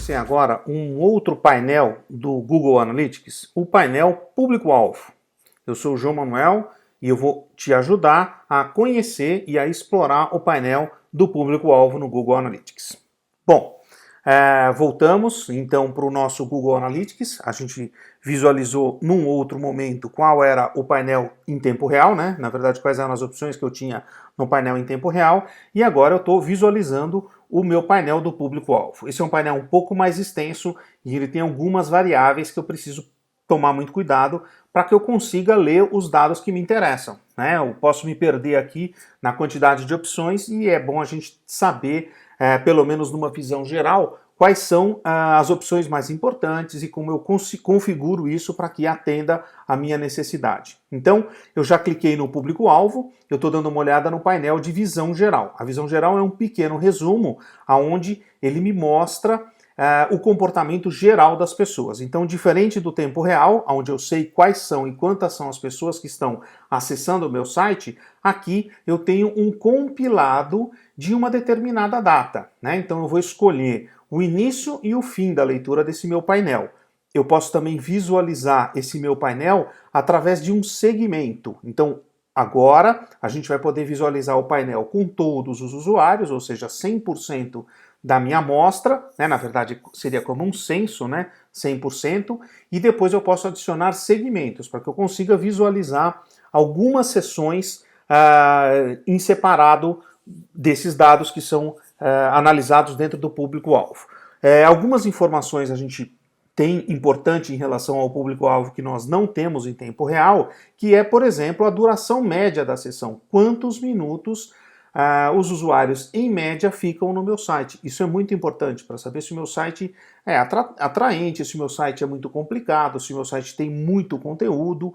você agora um outro painel do Google Analytics, o painel público-alvo. Eu sou o João Manuel e eu vou te ajudar a conhecer e a explorar o painel do público-alvo no Google Analytics. Bom, voltamos então para o nosso Google Analytics. A gente visualizou num outro momento qual era o painel em tempo real, né? Na verdade, quais eram as opções que eu tinha no painel em tempo real. E agora eu estou visualizando o meu painel do público-alvo. Esse é um painel um pouco mais extenso e ele tem algumas variáveis que eu preciso tomar muito cuidado para que eu consiga ler os dados que me interessam, né? Eu posso me perder aqui na quantidade de opções e é bom a gente saber, pelo menos numa visão geral, quais são as opções mais importantes e como eu configuro isso para que atenda a minha necessidade. Então, eu já cliquei no público-alvo, eu estou dando uma olhada no painel de visão geral. A visão geral é um pequeno resumo onde ele me mostra o comportamento geral das pessoas. Então, diferente do tempo real, onde eu sei quais são e quantas são as pessoas que estão acessando o meu site, aqui eu tenho um compilado de uma determinada data, né? Então eu vou escolher o início e o fim da leitura desse meu painel. Eu posso também visualizar esse meu painel através de um segmento. Então, agora a gente vai poder visualizar o painel com todos os usuários, ou seja, 100% da minha amostra, né? Na verdade seria como um censo, né? 100%, e depois eu posso adicionar segmentos para que eu consiga visualizar algumas seções em separado desses dados que são analisados dentro do público-alvo. Algumas informações a gente tem importante em relação ao público-alvo que nós não temos em tempo real, que é, por exemplo, a duração média da sessão. Quantos minutos os usuários, em média, ficam no meu site. Isso é muito importante para saber se o meu site é atraente, se o meu site é muito complicado, se o meu site tem muito conteúdo,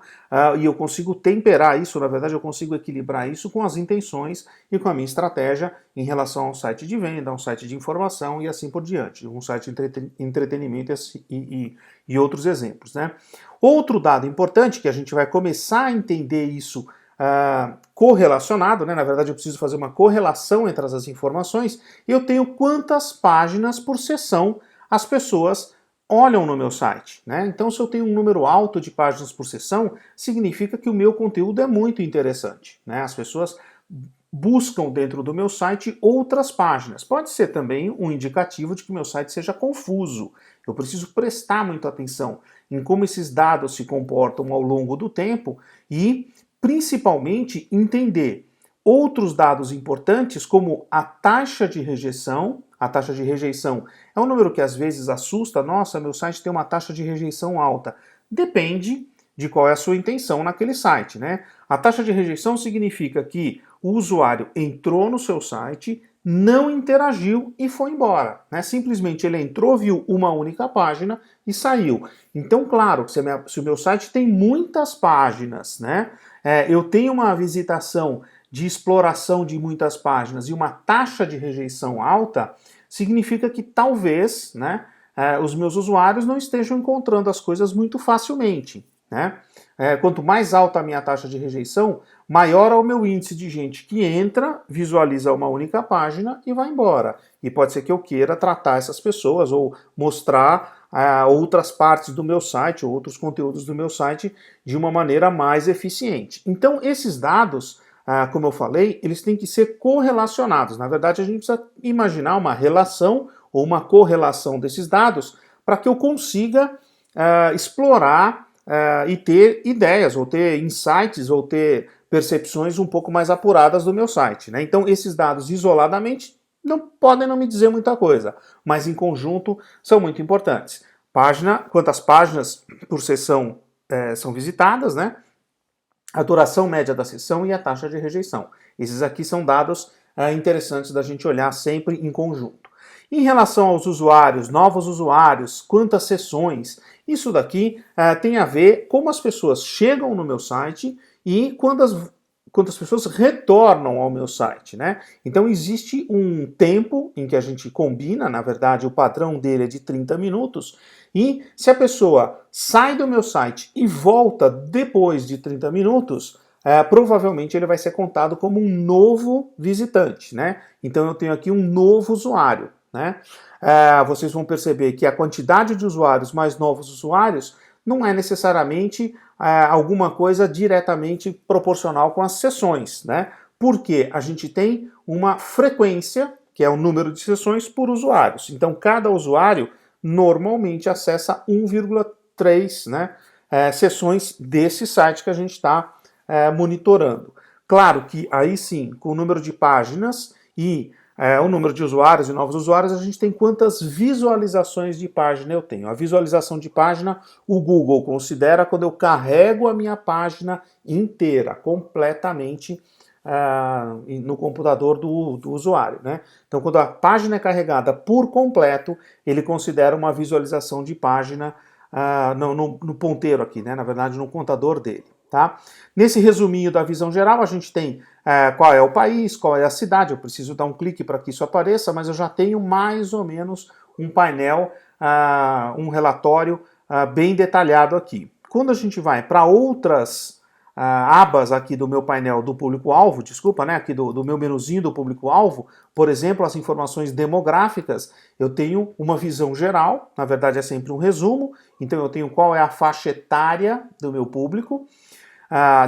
e eu consigo temperar isso, na verdade eu consigo equilibrar isso com as intenções e com a minha estratégia em relação ao site de venda, a um site de informação e assim por diante, um site de entretenimento e outros exemplos, né? Outro dado importante que a gente vai começar a entender isso correlacionado, né? Na verdade eu preciso fazer uma correlação entre as informações, e eu tenho quantas páginas por sessão as pessoas olham no meu site, né? Então, se eu tenho um número alto de páginas por sessão, significa que o meu conteúdo é muito interessante, né? As pessoas buscam dentro do meu site outras páginas. Pode ser também um indicativo de que meu site seja confuso. Eu preciso prestar muita atenção em como esses dados se comportam ao longo do tempo e principalmente entender outros dados importantes como a taxa de rejeição. A taxa de rejeição é um número que às vezes assusta. Nossa, meu site tem uma taxa de rejeição alta. Depende de qual é a sua intenção naquele site, né? A taxa de rejeição significa que o usuário entrou no seu site, não interagiu e foi embora, né? Simplesmente ele entrou, viu uma única página e saiu. Então, claro, se o meu site tem muitas páginas, né? Eu tenho uma visitação de exploração de muitas páginas e uma taxa de rejeição alta, significa que talvez, né, os meus usuários não estejam encontrando as coisas muito facilmente, né? Quanto mais alta a minha taxa de rejeição, maior é o meu índice de gente que entra, visualiza uma única página e vai embora. E pode ser que eu queira tratar essas pessoas ou mostrar outras partes do meu site, ou outros conteúdos do meu site de uma maneira mais eficiente. Então, esses dados, como eu falei, eles têm que ser correlacionados. Na verdade, a gente precisa imaginar uma relação ou uma correlação desses dados para que eu consiga explorar e ter ideias, ou ter insights, ou ter percepções um pouco mais apuradas do meu site, né? Então, esses dados isoladamente podem não me dizer muita coisa, mas em conjunto são muito importantes. Quantas páginas por sessão são visitadas, né? A duração média da sessão e a taxa de rejeição. Esses aqui são dados interessantes da gente olhar sempre em conjunto. Em relação aos usuários, novos usuários, quantas sessões, isso daqui tem a ver como as pessoas chegam no meu site e quantas pessoas retornam ao meu site, né? Então existe um tempo em que a gente combina, na verdade o padrão dele é de 30 minutos, e se a pessoa sai do meu site e volta depois de 30 minutos, provavelmente ele vai ser contado como um novo visitante, né? Então eu tenho aqui um novo usuário. né? Vocês vão perceber que a quantidade de usuários mais novos usuários não é necessariamente alguma coisa diretamente proporcional com as sessões, né? Porque a gente tem uma frequência, que é o número de sessões por usuários. Então, cada usuário normalmente acessa 1,3, né, sessões desse site que a gente está monitorando. Claro que aí sim, com o número de páginas e o número de usuários e novos usuários, a gente tem quantas visualizações de página eu tenho. A visualização de página, o Google considera quando eu carrego a minha página inteira, completamente no computador do usuário, né? Então, quando a página é carregada por completo, ele considera uma visualização de página no ponteiro aqui, né? Na verdade, no contador dele. Tá? Nesse resuminho da visão geral, a gente tem qual é o país, qual é a cidade. Eu preciso dar um clique para que isso apareça, mas eu já tenho mais ou menos um painel, um relatório bem detalhado aqui. Quando a gente vai para outras abas aqui do meu painel do público-alvo, desculpa, né, aqui do meu menuzinho do público-alvo, por exemplo, as informações demográficas, eu tenho uma visão geral, na verdade é sempre um resumo, então eu tenho qual é a faixa etária do meu público.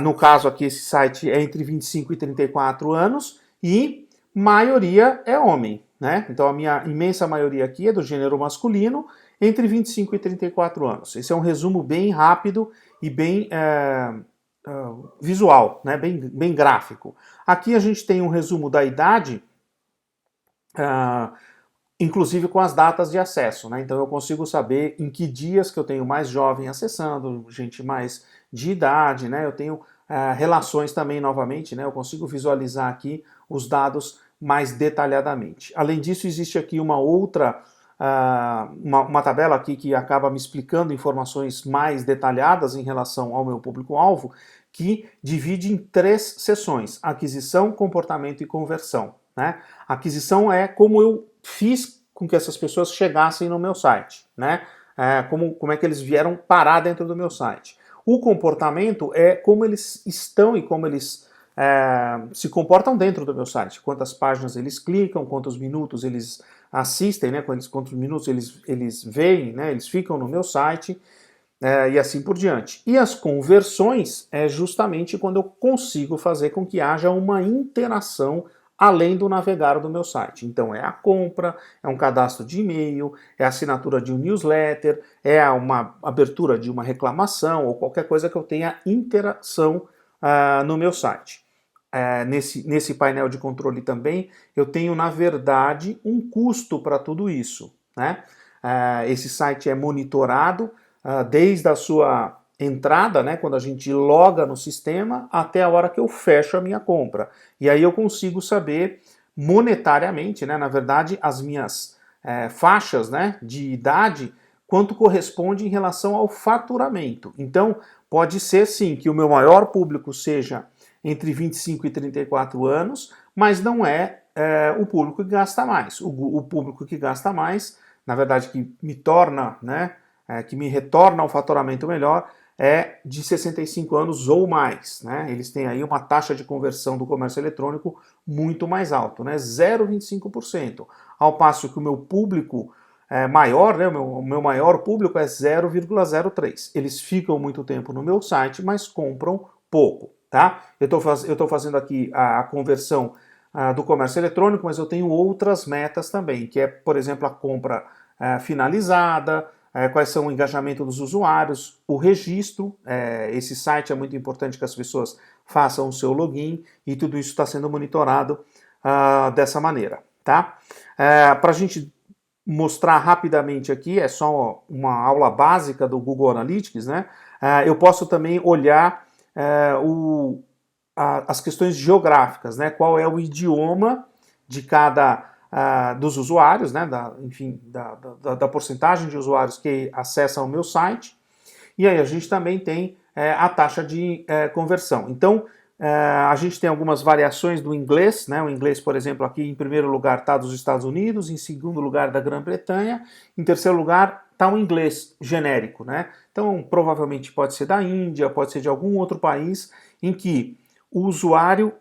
No caso aqui, esse site é entre 25 e 34 anos e maioria é homem, né? Então a minha imensa maioria aqui é do gênero masculino, entre 25 e 34 anos. Esse é um resumo bem rápido e bem visual, né? Bem gráfico. Aqui a gente tem um resumo da idade, inclusive com as datas de acesso, né? Então eu consigo saber em que dias que eu tenho mais jovem acessando, gente mais de idade, né? Eu tenho relações também, novamente, né? Eu consigo visualizar aqui os dados mais detalhadamente. Além disso, existe aqui uma outra, uma tabela aqui que acaba me explicando informações mais detalhadas em relação ao meu público-alvo, que divide em 3 seções: aquisição, comportamento e conversão, né? Aquisição é como eu fiz com que essas pessoas chegassem no meu site, né? Como é que eles vieram parar dentro do meu site. O comportamento é como eles estão e como eles se comportam dentro do meu site. Quantas páginas eles clicam, quantos minutos eles assistem, né? Quantos minutos eles veem, né? Eles ficam no meu site e assim por diante. E as conversões é justamente quando eu consigo fazer com que haja uma interação além do navegar do meu site. Então é a compra, é um cadastro de e-mail, é a assinatura de um newsletter, é uma abertura de uma reclamação ou qualquer coisa que eu tenha interação no meu site. Nesse painel de controle também, eu tenho, na verdade, um custo para tudo isso, né? Esse site é monitorado desde a sua entrada, né, quando a gente loga no sistema, até a hora que eu fecho a minha compra. E aí eu consigo saber monetariamente, né, na verdade, as minhas faixas, né, de idade, quanto corresponde em relação ao faturamento. Então, pode ser sim que o meu maior público seja entre 25 e 34 anos, mas não é o público que gasta mais. O público que gasta mais, na verdade, que me torna, né, que me retorna um faturamento melhor, é de 65 anos ou mais, né? Eles têm aí uma taxa de conversão do comércio eletrônico muito mais alto, né? 0,25%. Ao passo que o meu público maior, né? O meu maior público é 0,03%. Eles ficam muito tempo no meu site, mas compram pouco, tá? Eu estou fazendo aqui a conversão do comércio eletrônico, mas eu tenho outras metas também, que é, por exemplo, a compra finalizada, quais são o engajamento dos usuários, o registro. Esse site é muito importante que as pessoas façam o seu login e tudo isso está sendo monitorado dessa maneira, tá? Para a gente mostrar rapidamente aqui, é só uma aula básica do Google Analytics, né? Eu posso também olhar as questões geográficas, né? Qual é o idioma de cada dos usuários, né, da porcentagem de usuários que acessam o meu site, e aí a gente também tem a taxa de conversão. Então, a gente tem algumas variações do inglês, né? O inglês, por exemplo, aqui em primeiro lugar está dos Estados Unidos, em segundo lugar da Grã-Bretanha, em terceiro lugar está o inglês genérico, né? Então, provavelmente pode ser da Índia, pode ser de algum outro país em que o usuário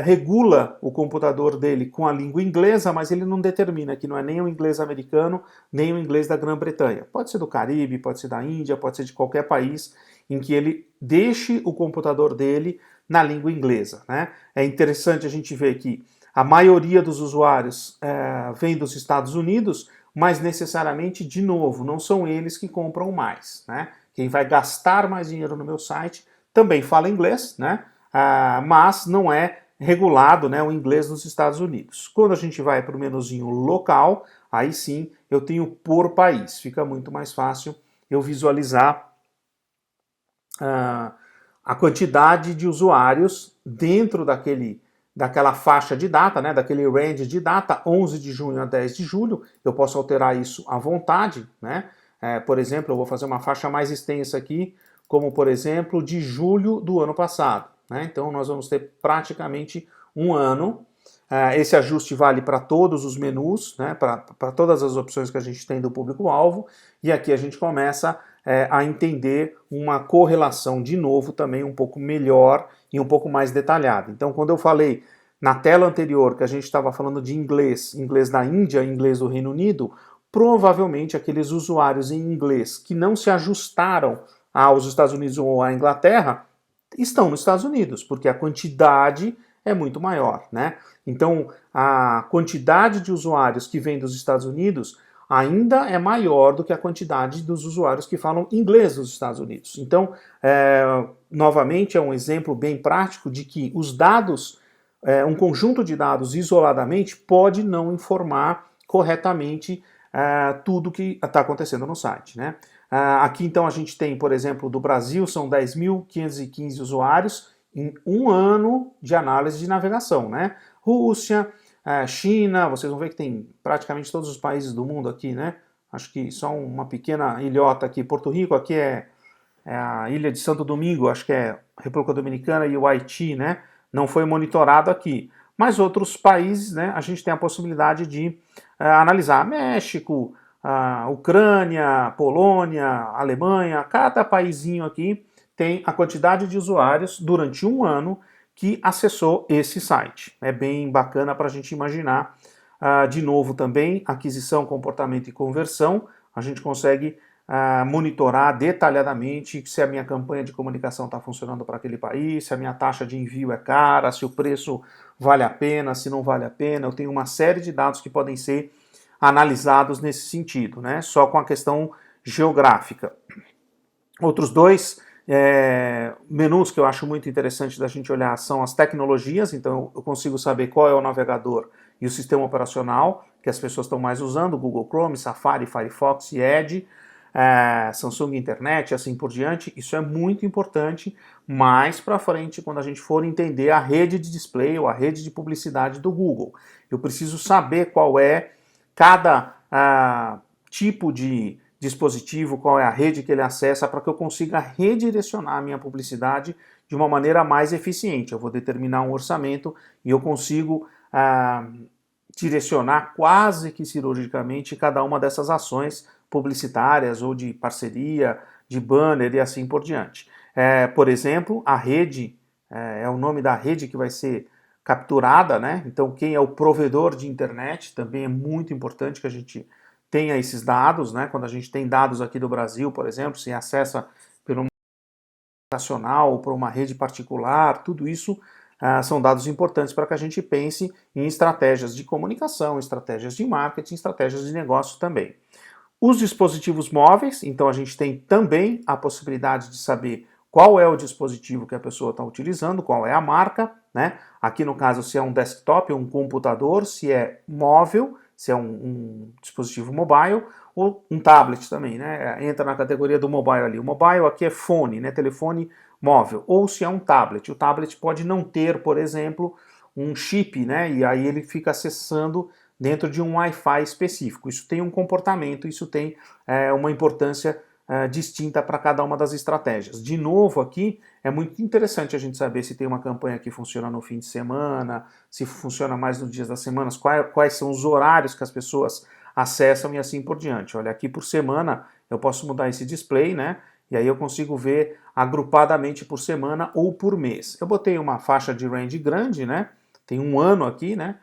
regula o computador dele com a língua inglesa, mas ele não determina que não é nem o inglês americano, nem o inglês da Grã-Bretanha. Pode ser do Caribe, pode ser da Índia, pode ser de qualquer país em que ele deixe o computador dele na língua inglesa, né? É interessante a gente ver que a maioria dos usuários vem dos Estados Unidos, mas necessariamente, de novo, não são eles que compram mais, né? Quem vai gastar mais dinheiro no meu site também fala inglês, né? Mas não é regulado, né, o inglês nos Estados Unidos. Quando a gente vai para o menuzinho local, aí sim eu tenho por país. Fica muito mais fácil eu visualizar a quantidade de usuários dentro daquela faixa de data, né, daquele range de data, 11 de junho a 10 de julho. Eu posso alterar isso à vontade, né? Por exemplo, eu vou fazer uma faixa mais extensa aqui, como por exemplo de julho do ano passado, né? Então nós vamos ter praticamente um ano. Esse ajuste vale para todos os menus, né? Para todas as opções que a gente tem do público-alvo, e aqui a gente começa a entender uma correlação de novo também um pouco melhor e um pouco mais detalhada. Então, quando eu falei na tela anterior que a gente estava falando de inglês da Índia, inglês do Reino Unido, provavelmente aqueles usuários em inglês que não se ajustaram aos Estados Unidos ou à Inglaterra estão nos Estados Unidos, porque a quantidade é muito maior, né? Então, a quantidade de usuários que vem dos Estados Unidos ainda é maior do que a quantidade dos usuários que falam inglês nos Estados Unidos. Então, novamente, é um exemplo bem prático de que os dados, um conjunto de dados isoladamente pode não informar corretamente tudo que está acontecendo no site, né? Aqui, então, a gente tem, por exemplo, do Brasil, são 10.515 usuários em um ano de análise de navegação, né? Rússia, China, vocês vão ver que tem praticamente todos os países do mundo aqui, né? Acho que só uma pequena ilhota aqui. Porto Rico aqui é a ilha de Santo Domingo, acho que é República Dominicana e o Haiti, né? Não foi monitorado aqui. Mas outros países, né? A gente tem a possibilidade de analisar México, Ucrânia, Polônia, Alemanha, cada paizinho aqui tem a quantidade de usuários durante um ano que acessou esse site. É bem bacana para a gente imaginar. De novo também, aquisição, comportamento e conversão, a gente consegue monitorar detalhadamente se a minha campanha de comunicação está funcionando para aquele país, se a minha taxa de envio é cara, se o preço vale a pena, se não vale a pena. Eu tenho uma série de dados que podem ser analisados nesse sentido, né? Só com a questão geográfica. Outros dois menus que eu acho muito interessante da gente olhar são as tecnologias, então eu consigo saber qual é o navegador e o sistema operacional que as pessoas estão mais usando, Google Chrome, Safari, Firefox e Edge, Samsung Internet, assim por diante. Isso é muito importante mais para frente quando a gente for entender a rede de display ou a rede de publicidade do Google. Eu preciso saber qual é cada tipo de dispositivo, qual é a rede que ele acessa, para que eu consiga redirecionar a minha publicidade de uma maneira mais eficiente. Eu vou determinar um orçamento e eu consigo direcionar quase que cirurgicamente cada uma dessas ações publicitárias ou de parceria, de banner e assim por diante. Por exemplo, a rede é o nome da rede que vai ser capturada, né? Então, quem é o provedor de internet também é muito importante que a gente tenha esses dados, né? Quando a gente tem dados aqui do Brasil, por exemplo, se acessa pelo nacional ou por uma rede particular, tudo isso são dados importantes para que a gente pense em estratégias de comunicação, estratégias de marketing, estratégias de negócio também. Os dispositivos móveis, então a gente tem também a possibilidade de saber qual é o dispositivo que a pessoa está utilizando, qual é a marca, né? Aqui no caso, se é um desktop, um computador, se é móvel, se é um dispositivo mobile, ou um tablet também, né? Entra na categoria do mobile ali. O mobile aqui é fone, né? Telefone móvel. Ou se é um tablet. O tablet pode não ter, por exemplo, um chip, né? E aí ele fica acessando dentro de um Wi-Fi específico. Isso tem um comportamento, isso tem uma importância distinta para cada uma das estratégias. De novo aqui, é muito interessante a gente saber se tem uma campanha que funciona no fim de semana, se funciona mais nos dias das semanas, quais são os horários que as pessoas acessam e assim por diante. Olha, aqui por semana eu posso mudar esse display, né? E aí eu consigo ver agrupadamente por semana ou por mês. Eu botei uma faixa de range grande, né? Tem um ano aqui, né?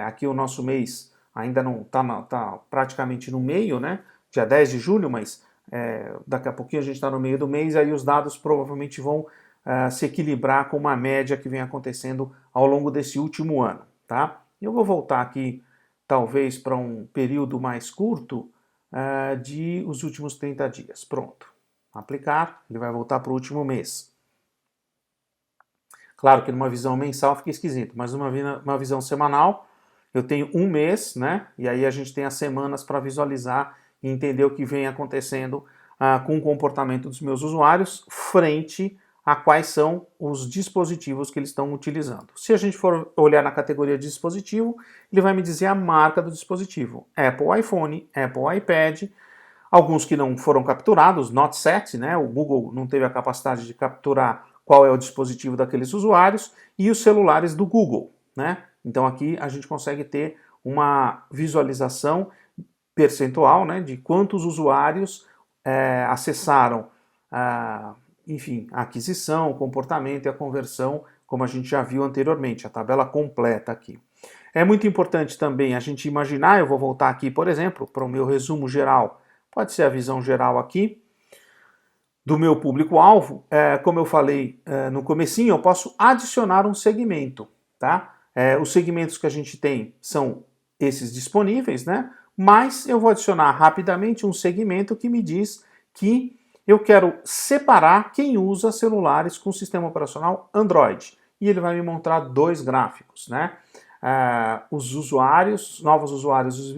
Aqui o nosso mês ainda não tá praticamente no meio, né? Dia 10 de julho, mas daqui a pouquinho a gente está no meio do mês, aí os dados provavelmente vão se equilibrar com uma média que vem acontecendo ao longo desse último ano, tá? Eu vou voltar aqui, talvez, para um período mais curto de os últimos 30 dias. Pronto. Aplicar, ele vai voltar para o último mês. Claro que numa visão mensal fica esquisito, mas numa visão semanal, eu tenho um mês, né? E aí a gente tem as semanas para visualizar e entender o que vem acontecendo com o comportamento dos meus usuários frente a quais são os dispositivos que eles estão utilizando. Se a gente for olhar na categoria de dispositivo, ele vai me dizer a marca do dispositivo. Apple iPhone, Apple iPad, alguns que não foram capturados, not set, né? O Google não teve a capacidade de capturar qual é o dispositivo daqueles usuários, e os celulares do Google, né? Então aqui a gente consegue ter uma visualização percentual, né, de quantos usuários acessaram, enfim, a aquisição, o comportamento e a conversão, como a gente já viu anteriormente, a tabela completa aqui. É muito importante também a gente imaginar, eu vou voltar aqui, por exemplo, para o meu resumo geral, pode ser a visão geral aqui, do meu público-alvo. Como eu falei no comecinho, eu posso adicionar um segmento, tá? Os segmentos que a gente tem são esses disponíveis, né? Mas eu vou adicionar rapidamente um segmento que me diz que eu quero separar quem usa celulares com sistema operacional Android. E ele vai me mostrar dois gráficos, né? Os usuários, novos usuários, os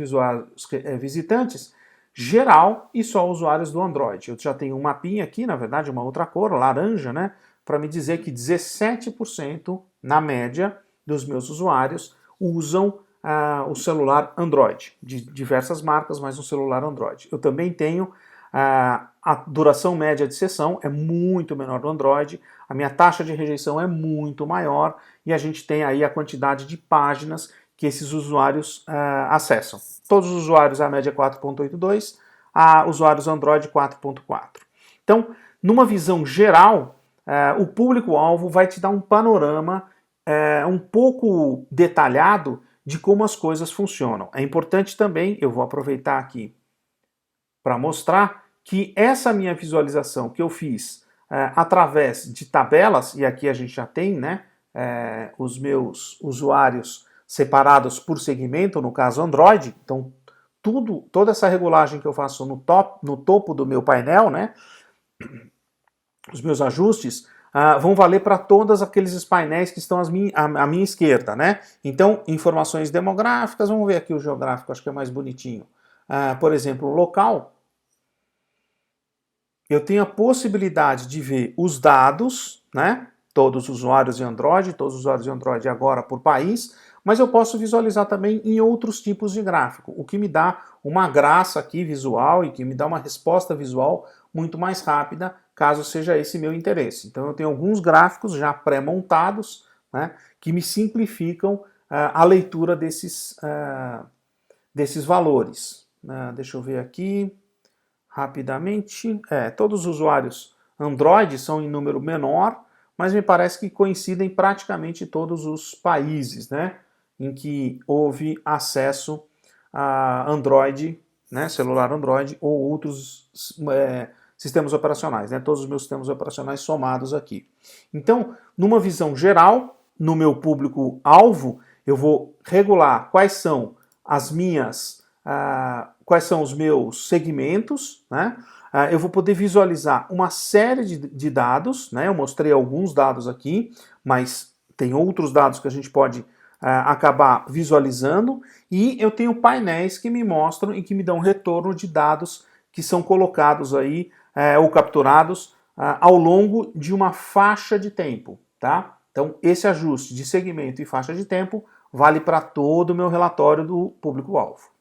visitantes, geral e só usuários do Android. Eu já tenho um mapinha aqui, na verdade, uma outra cor, laranja, né? Para me dizer que 17% na média dos meus usuários usam o celular Android, de diversas marcas, mas um celular Android. Eu também tenho a duração média de sessão é muito menor do Android, a minha taxa de rejeição é muito maior e a gente tem aí a quantidade de páginas que esses usuários acessam. Todos os usuários a média é 4.82, usuários Android 4.4. Então, numa visão geral, o público-alvo vai te dar um panorama um pouco detalhado de como as coisas funcionam. É importante também, eu vou aproveitar aqui para mostrar que essa minha visualização que eu fiz através de tabelas, e aqui a gente já tem, né, os meus usuários separados por segmento, no caso Android, então toda essa regulagem que eu faço no topo do meu painel, né, os meus ajustes, vão valer para todos aqueles painéis que estão à minha esquerda, né? Então, informações demográficas, vamos ver aqui o geográfico, acho que é mais bonitinho. Por exemplo, local, eu tenho a possibilidade de ver os dados, né? Todos os usuários de Android, todos os usuários de Android agora por país, mas eu posso visualizar também em outros tipos de gráfico, o que me dá uma graça aqui visual e que me dá uma resposta visual muito mais rápida, caso seja esse meu interesse. Então eu tenho alguns gráficos já pré-montados, né, que me simplificam a leitura desses valores. Deixa eu ver aqui rapidamente. Todos os usuários Android são em número menor, mas me parece que coincidem praticamente todos os países, né, em que houve acesso a Android, né, celular Android ou outros sistemas operacionais, né, todos os meus sistemas operacionais somados aqui. Então, numa visão geral, no meu público-alvo, eu vou regular quais são quais são os meus segmentos, né? Eu vou poder visualizar uma série de dados, né? Eu mostrei alguns dados aqui, mas tem outros dados que a gente pode acabar visualizando, e eu tenho painéis que me mostram e que me dão retorno de dados que são colocados aí ou capturados ao longo de uma faixa de tempo, tá? Então, esse ajuste de segmento e faixa de tempo vale para todo o meu relatório do público-alvo.